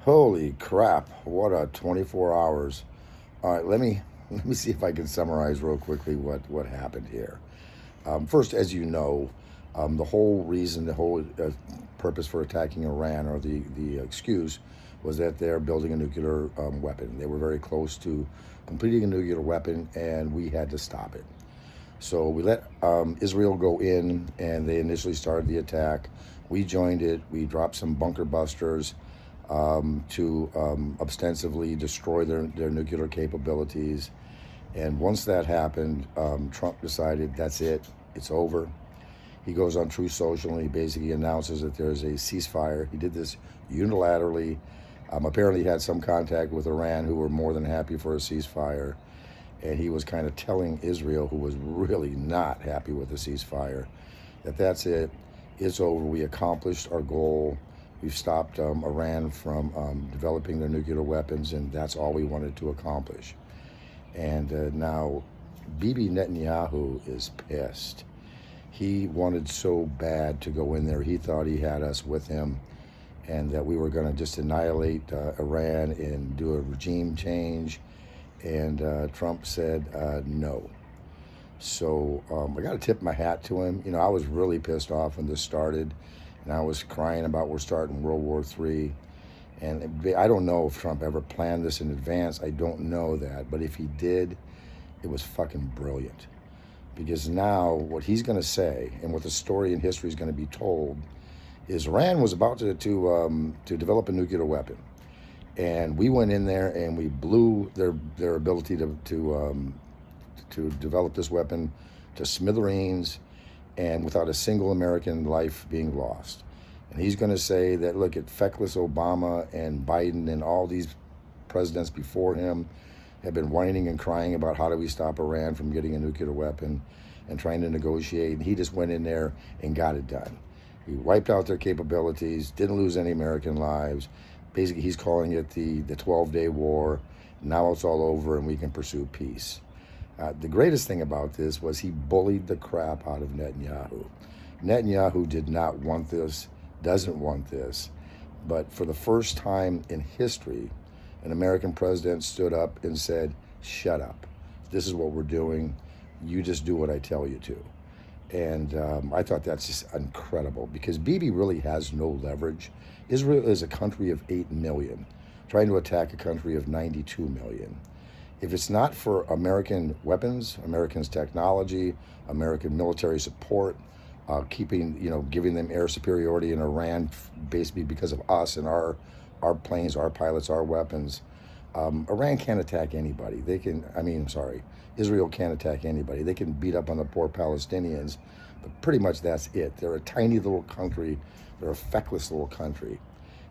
Holy crap! What a 24 hours. All right, let me see if I can summarize real quickly what happened here. First, as you know, the whole reason, the whole purpose for attacking Iran, or the excuse, was that they're building a nuclear weapon. They were very close to completing a nuclear weapon, and we had to stop it. So we let Israel go in, and they initially started the attack. We joined it. We dropped some bunker busters to ostensibly destroy their nuclear capabilities. And once that happened, Trump decided that's it, it's over. He goes on Truth Social and he basically announces that there's a ceasefire. He did this unilaterally. Apparently, he had some contact with Iran, who were more than happy for a ceasefire. And he was kind of telling Israel, who was really not happy with the ceasefire, that that's it, it's over. We accomplished our goal. We've stopped Iran from developing their nuclear weapons, and that's all we wanted to accomplish. And now Bibi Netanyahu is pissed. He wanted so bad to go in there. He thought he had us with him, and that we were going to just annihilate Iran and do a regime change. And Trump said no. So I got to tip my hat to him. You know, I was really pissed off when this started, and I was crying about we're starting World War III. And I don't know if Trump ever planned this in advance. I don't know that. But if he did, it was fucking brilliant. Because now what he's going to say, and what the story in history is going to be told, is Iran was about to develop a nuclear weapon. And we went in there and we blew their ability to develop this weapon to smithereens, and without a single American life being lost. And he's going to say that, look, at feckless Obama and Biden and all these presidents before him have been whining and crying about how do we stop Iran from getting a nuclear weapon and trying to negotiate. And he just went in there and got it done. He wiped out their capabilities, didn't lose any American lives. Basically, he's calling it the 12-day war. Now it's all over and we can pursue peace. The greatest thing about this was he bullied the crap out of Netanyahu. Netanyahu did not want this, doesn't want this. But for the first time in history, an American president stood up and said, shut up. This is what we're doing. You just do what I tell you to. And I thought that's just incredible, because Bibi really has no leverage. Israel is a country of 8 million, trying to attack a country of 92 million. If it's not for American weapons, Americans' technology, American military support, giving them air superiority in Iran, basically because of us and our planes, our pilots, our weapons, Iran can't attack anybody. Israel can't attack anybody. They can beat up on the poor Palestinians, but pretty much that's it. They're a tiny little country. They're a feckless little country.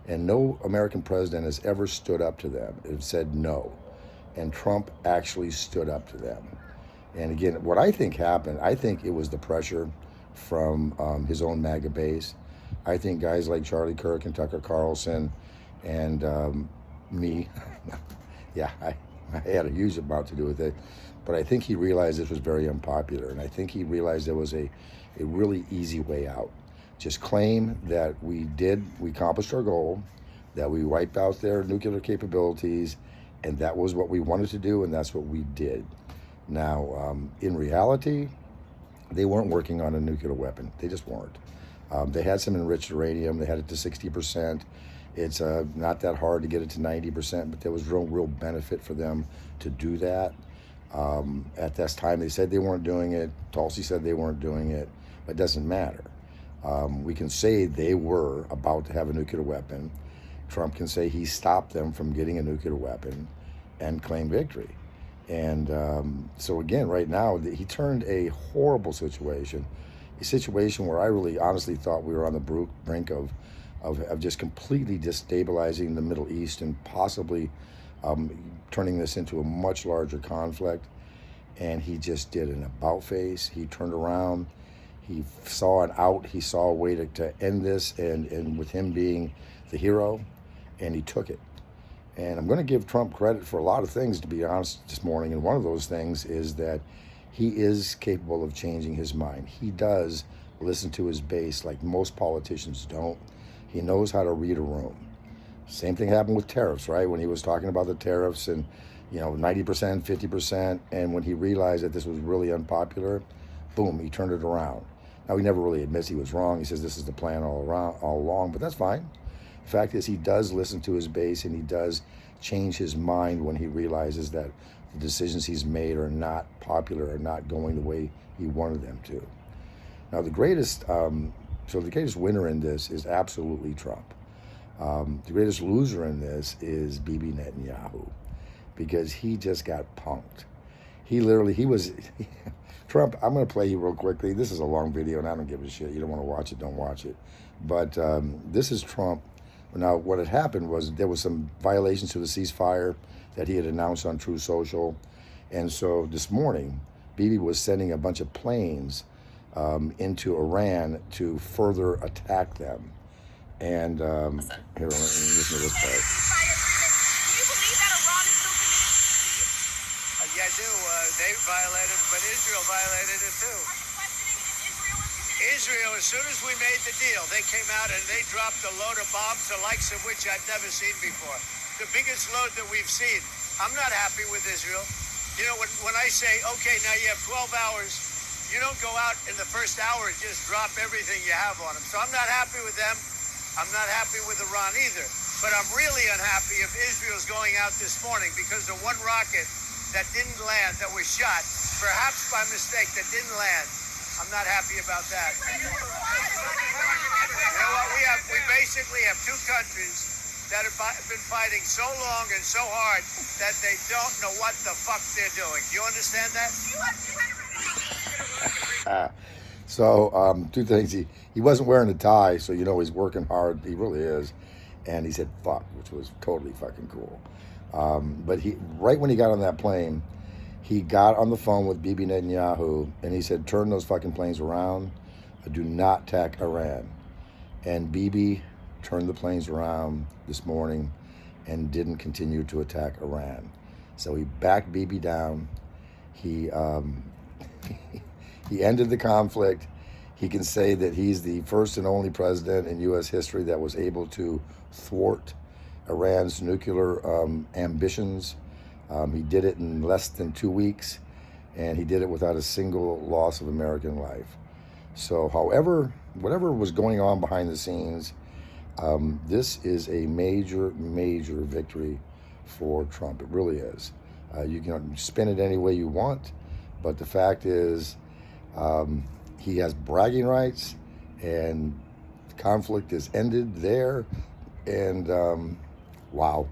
And no American president has ever stood up to them and said no. And Trump actually stood up to them. And again, what I think happened, I think it was the pressure from his own MAGA base. I think guys like Charlie Kirk and Tucker Carlson and me, yeah, I had a huge amount to do with it. But I think he realized this was very unpopular. And I think he realized there was a really easy way out. Just claim that we accomplished our goal, that we wiped out their nuclear capabilities, and that was what we wanted to do, and that's what we did. Now, in reality, they weren't working on a nuclear weapon. They just weren't. They had some enriched uranium. They had it to 60%. It's not that hard to get it to 90%, but there was real benefit for them to do that. At this time, they said they weren't doing it. Tulsi said they weren't doing it, but it doesn't matter. We can say they were about to have a nuclear weapon. Trump can say he stopped them from getting a nuclear weapon and claim victory. And so again, right now, he turned a horrible situation, a situation where I really honestly thought we were on the brink of just completely destabilizing the Middle East and possibly turning this into a much larger conflict. And he just did an about face. He turned around. He saw an out. He saw a way to end this, and with him being the hero, and he took it. And I'm going to give Trump credit for a lot of things, to be honest, this morning. And one of those things is that he is capable of changing his mind. He does listen to his base like most politicians don't. He knows how to read a room. Same thing happened with tariffs, right? When he was talking about the tariffs and, 90%, 50%, and when he realized that this was really unpopular, boom, he turned it around. Now, he never really admits he was wrong. He says this is the plan all along, but that's fine. The fact is, he does listen to his base, and he does change his mind when he realizes that the decisions he's made are not popular, are not going the way he wanted them to. Now, the greatest winner in this is absolutely Trump. The greatest loser in this is Bibi Netanyahu, because he just got punked. Trump, I'm going to play you real quickly. This is a long video, and I don't give a shit. You don't want to watch it, don't watch it. But this is Trump. Now, what had happened was there was some violations to the ceasefire that he had announced on True Social. And so this morning, Bibi was sending a bunch of planes into Iran to further attack them. And here, let me listen to this part. Yeah, I do. They violated it, but Israel violated it too. Israel, as soon as we made the deal, they came out and they dropped a load of bombs, the likes of which I've never seen before. The biggest load that we've seen. I'm not happy with Israel. You know, when I say, okay, now you have 12 hours, you don't go out in the first hour and just drop everything you have on them. So I'm not happy with them. I'm not happy with Iran either. But I'm really unhappy if Israel's going out this morning because the one rocket that didn't land, that was shot, perhaps by mistake, that didn't land. I'm not happy about that. You know what? We basically have two countries that have been fighting so long and so hard that they don't know what the fuck they're doing. Do you understand that? So, two things. He wasn't wearing a tie, so he's working hard. He really is. And he said fuck, which was totally fucking cool. But right when he got on that plane, he got on the phone with Bibi Netanyahu, and he said, turn those fucking planes around. Do not attack Iran. And Bibi turned the planes around this morning and didn't continue to attack Iran. So he backed Bibi down. He he ended the conflict. He can say that he's the first and only president in U.S. history that was able to thwart Iran's nuclear ambitions. He did it in less than 2 weeks, and he did it without a single loss of American life. So, whatever was going on behind the scenes, this is a major, major victory for Trump. It really is. You can spin it any way you want, but the fact is, he has bragging rights, and the conflict is ended there. And wow.